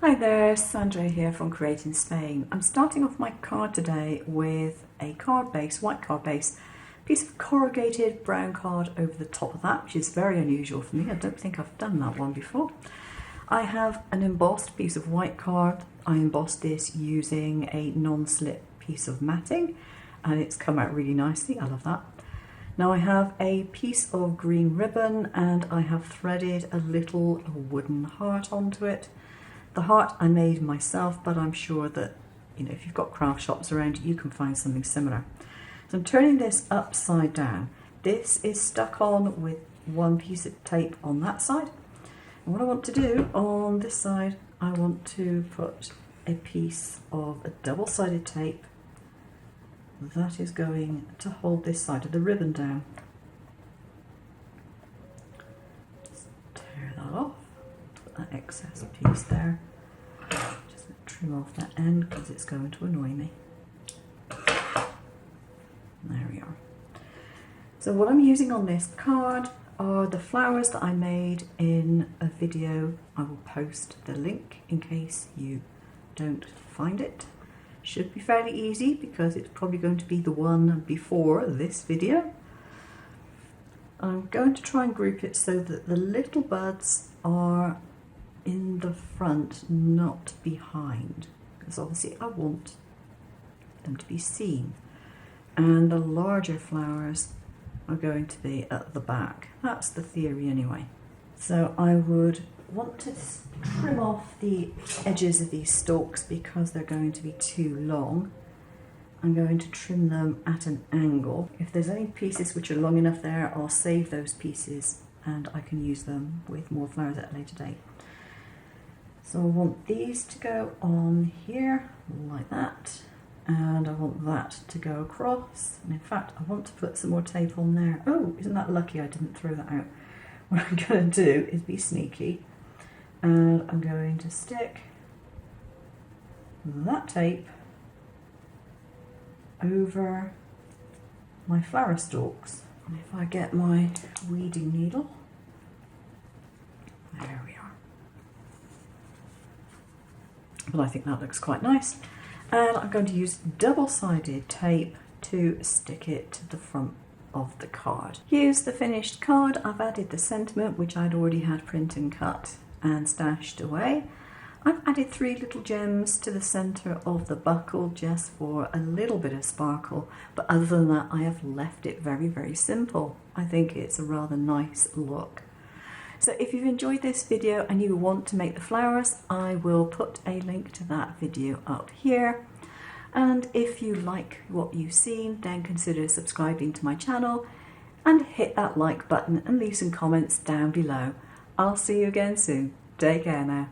Hi there, Sandra here from Createinspain. I'm starting off my card today with a card base, white card base, piece of corrugated brown card over the top of that, which is very unusual for me. I don't think I've done that one before. I have an embossed piece of white card. I embossed this using a non-slip piece of matting and it's come out really nicely. I love that. Now I have a piece of green ribbon and I have threaded a little wooden heart onto it. The heart I made myself, but I'm sure that, if you've got craft shops around, you can find something similar. So I'm turning this upside down. This is stuck on with one piece of tape on that side. And what I want to do on this side, I want to put a piece of a double-sided tape that is going to hold this side of the ribbon down. Just tear that off. That excess piece there. Just trim off that end because it's going to annoy me. There we are. So what I'm using on this card are the flowers that I made in a video. I will post the link in case you don't find it. Should be fairly easy because it's probably going to be the one before this video. I'm going to try and group it so that the little buds are in the front, not behind, because obviously I want them to be seen, and the larger flowers are going to be at the back. That's the theory anyway. So I would want to trim off the edges of these stalks because they're going to be too long. I'm going to trim them at an angle. If there's any pieces which are long enough there, I'll save those pieces and I can use them with more flowers at a later date. So I want these to go on here, like that, and I want that to go across. And in fact, I want to put some more tape on there. Oh, isn't that lucky I didn't throw that out? What I'm going to do is be sneaky, and I'm going to stick that tape over my flower stalks. And if I get my weeding needle, there we are. But I think that looks quite nice. And I'm going to use double-sided tape to stick it to the front of the card. Here's the finished card. I've added the sentiment, which I'd already had print and cut and stashed away. I've added 3 little gems to the center of the buckle just for a little bit of sparkle, but other than that I have left it very, very simple. I think it's a rather nice look. So if you've enjoyed this video and you want to make the flowers, I will put a link to that video up here. And if you like what you've seen, then consider subscribing to my channel and hit that like button and leave some comments down below. I'll see you again soon. Take care now.